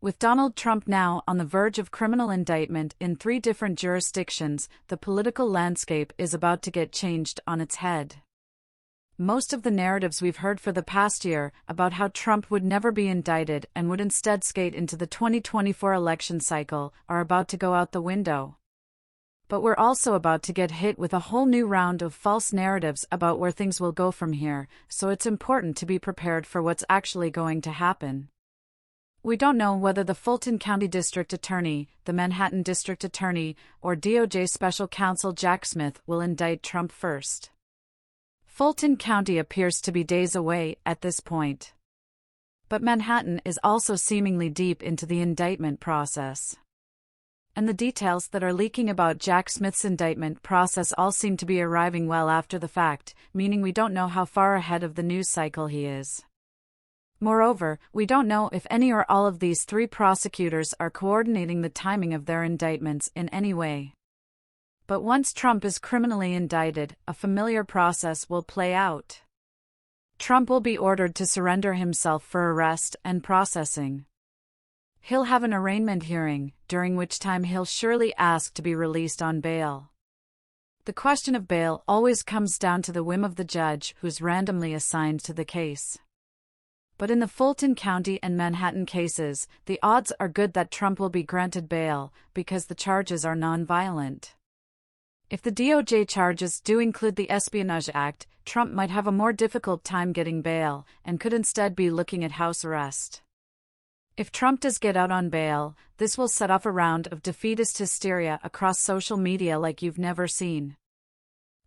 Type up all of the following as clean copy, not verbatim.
With Donald Trump now on the verge of criminal indictment in 3 different jurisdictions, the political landscape is about to get changed on its head. Most of the narratives we've heard for the past year about how Trump would never be indicted and would instead skate into the 2024 election cycle are about to go out the window. But we're also about to get hit with a whole new round of false narratives about where things will go from here, so it's important to be prepared for what's actually going to happen. We don't know whether the Fulton County District Attorney, the Manhattan District Attorney, or DOJ Special Counsel Jack Smith will indict Trump first. Fulton County appears to be days away at this point. But Manhattan is also seemingly deep into the indictment process. And the details that are leaking about Jack Smith's indictment process all seem to be arriving well after the fact, meaning we don't know how far ahead of the news cycle he is. Moreover, we don't know if any or all of these 3 prosecutors are coordinating the timing of their indictments in any way. But once Trump is criminally indicted, a familiar process will play out. Trump will be ordered to surrender himself for arrest and processing. He'll have an arraignment hearing, during which time he'll surely ask to be released on bail. The question of bail always comes down to the whim of the judge who's randomly assigned to the case. But in the Fulton County and Manhattan cases, the odds are good that Trump will be granted bail, because the charges are nonviolent. If the DOJ charges do include the Espionage Act, Trump might have a more difficult time getting bail, and could instead be looking at house arrest. If Trump does get out on bail, this will set off a round of defeatist hysteria across social media like you've never seen.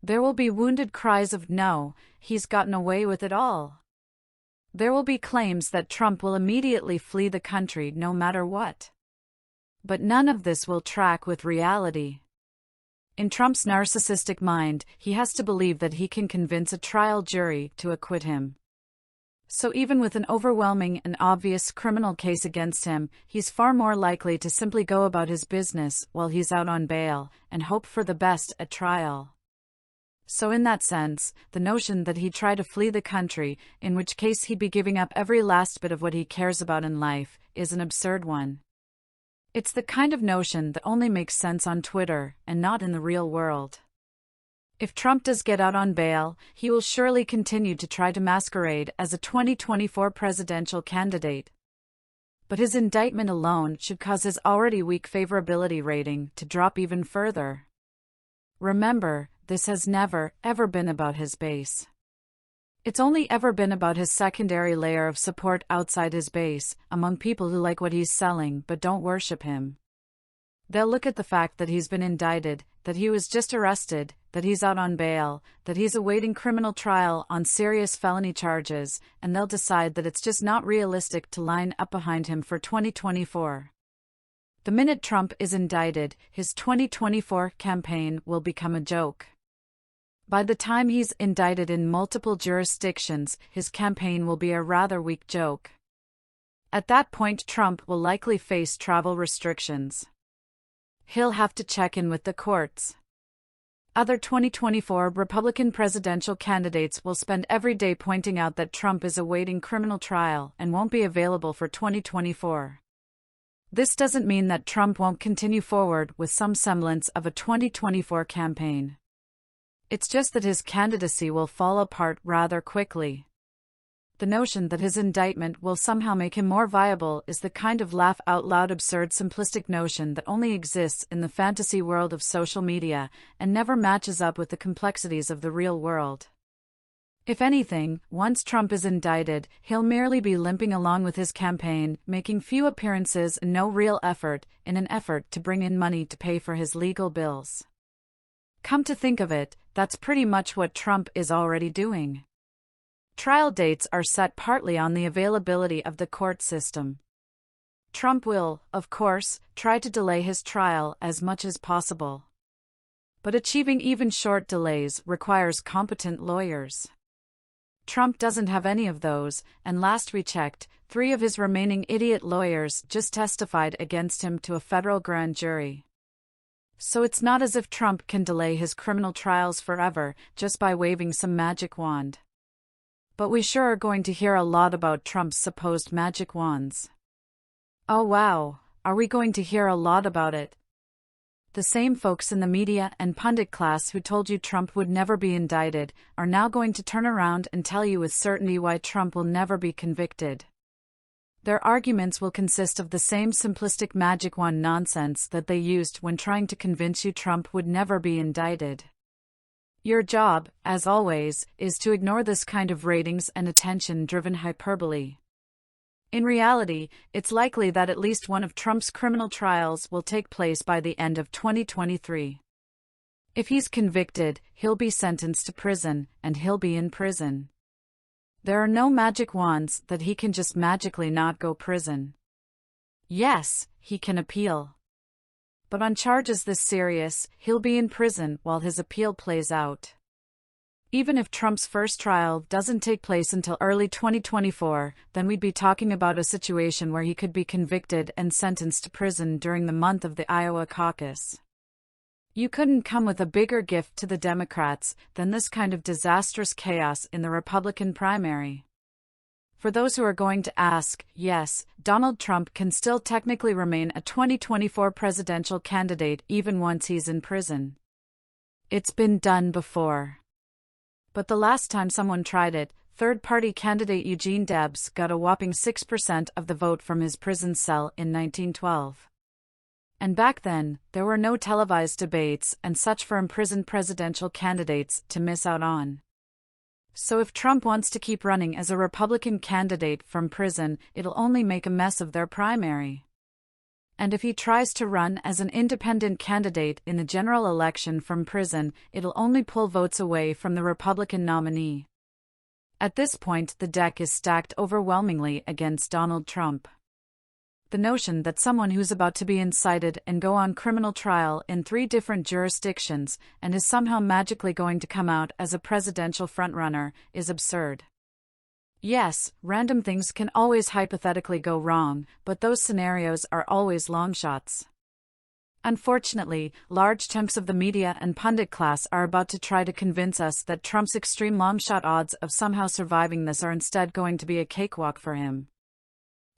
There will be wounded cries of "No, he's gotten away with it all." There will be claims that Trump will immediately flee the country no matter what. But none of this will track with reality. In Trump's narcissistic mind, he has to believe that he can convince a trial jury to acquit him. So even with an overwhelming and obvious criminal case against him, he's far more likely to simply go about his business while he's out on bail, and hope for the best at trial. So in that sense, the notion that he'd try to flee the country, in which case he'd be giving up every last bit of what he cares about in life, is an absurd one. It's the kind of notion that only makes sense on Twitter, and not in the real world. If Trump does get out on bail, he will surely continue to try to masquerade as a 2024 presidential candidate. But his indictment alone should cause his already weak favorability rating to drop even further. Remember, this has never, ever been about his base. It's only ever been about his secondary layer of support outside his base, among people who like what he's selling but don't worship him. They'll look at the fact that he's been indicted, that he was just arrested, that he's out on bail, that he's awaiting criminal trial on serious felony charges, and they'll decide that it's just not realistic to line up behind him for 2024. The minute Trump is indicted, his 2024 campaign will become a joke. By the time he's indicted in multiple jurisdictions, his campaign will be a rather weak joke. At that point, Trump will likely face travel restrictions. He'll have to check in with the courts. Other 2024 Republican presidential candidates will spend every day pointing out that Trump is awaiting criminal trial and won't be available for 2024. This doesn't mean that Trump won't continue forward with some semblance of a 2024 campaign. It's just that his candidacy will fall apart rather quickly. The notion that his indictment will somehow make him more viable is the kind of laugh-out-loud absurd simplistic notion that only exists in the fantasy world of social media and never matches up with the complexities of the real world. If anything, once Trump is indicted, he'll merely be limping along with his campaign, making few appearances and no real effort, in an effort to bring in money to pay for his legal bills. Come to think of it, that's pretty much what Trump is already doing. Trial dates are set partly on the availability of the court system. Trump will, of course, try to delay his trial as much as possible. But achieving even short delays requires competent lawyers. Trump doesn't have any of those, and last we checked, 3 of his remaining idiot lawyers just testified against him to a federal grand jury. So it's not as if Trump can delay his criminal trials forever just by waving some magic wand. But we sure are going to hear a lot about Trump's supposed magic wands. Oh wow, are we going to hear a lot about it? The same folks in the media and pundit class who told you Trump would never be indicted are now going to turn around and tell you with certainty why Trump will never be convicted. Their arguments will consist of the same simplistic magic wand nonsense that they used when trying to convince you Trump would never be indicted. Your job, as always, is to ignore this kind of ratings and attention-driven hyperbole. In reality, it's likely that at least one of Trump's criminal trials will take place by the end of 2023. If he's convicted, he'll be sentenced to prison, and he'll be in prison. There are no magic wands that he can just magically not go prison. Yes, he can appeal. But on charges this serious, he'll be in prison while his appeal plays out. Even if Trump's first trial doesn't take place until early 2024, then we'd be talking about a situation where he could be convicted and sentenced to prison during the month of the Iowa caucus. You couldn't come with a bigger gift to the Democrats than this kind of disastrous chaos in the Republican primary. For those who are going to ask, yes, Donald Trump can still technically remain a 2024 presidential candidate even once he's in prison. It's been done before. But the last time someone tried it, third-party candidate Eugene Debs got a whopping 6% of the vote from his prison cell in 1912. And back then, there were no televised debates and such for imprisoned presidential candidates to miss out on. So if Trump wants to keep running as a Republican candidate from prison, it'll only make a mess of their primary. And if he tries to run as an independent candidate in the general election from prison, it'll only pull votes away from the Republican nominee. At this point, the deck is stacked overwhelmingly against Donald Trump. The notion that someone who's about to be indicted and go on criminal trial in 3 different jurisdictions and is somehow magically going to come out as a presidential frontrunner is absurd. Yes, random things can always hypothetically go wrong, but those scenarios are always long shots. Unfortunately, large chunks of the media and pundit class are about to try to convince us that Trump's extreme long-shot odds of somehow surviving this are instead going to be a cakewalk for him.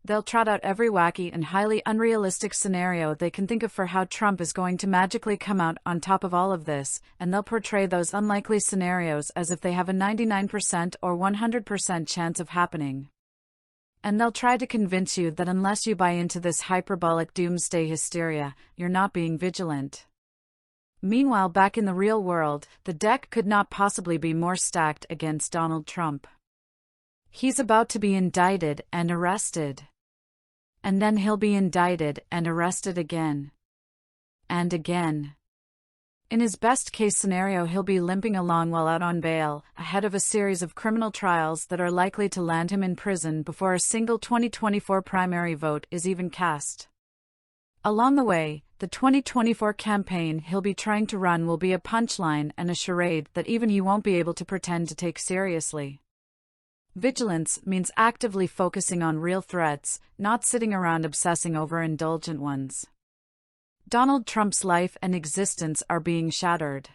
They'll trot out every wacky and highly unrealistic scenario they can think of for how Trump is going to magically come out on top of all of this, and they'll portray those unlikely scenarios as if they have a 99% or 100% chance of happening. And they'll try to convince you that unless you buy into this hyperbolic doomsday hysteria, you're not being vigilant. Meanwhile, back in the real world, the deck could not possibly be more stacked against Donald Trump. He's about to be indicted and arrested. And then he'll be indicted and arrested again. And again. In his best-case scenario, he'll be limping along while out on bail, ahead of a series of criminal trials that are likely to land him in prison before a single 2024 primary vote is even cast. Along the way, the 2024 campaign he'll be trying to run will be a punchline and a charade that even he won't be able to pretend to take seriously. Vigilance means actively focusing on real threats, not sitting around obsessing over indulgent ones. Donald Trump's life and existence are being shattered.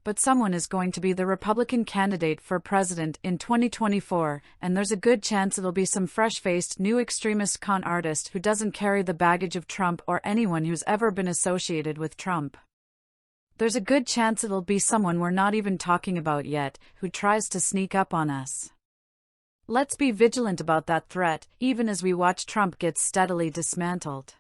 But someone is going to be the Republican candidate for president in 2024, and there's a good chance it'll be some fresh-faced new extremist con artist who doesn't carry the baggage of Trump or anyone who's ever been associated with Trump. There's a good chance it'll be someone we're not even talking about yet, who tries to sneak up on us. Let's be vigilant about that threat, even as we watch Trump get steadily dismantled.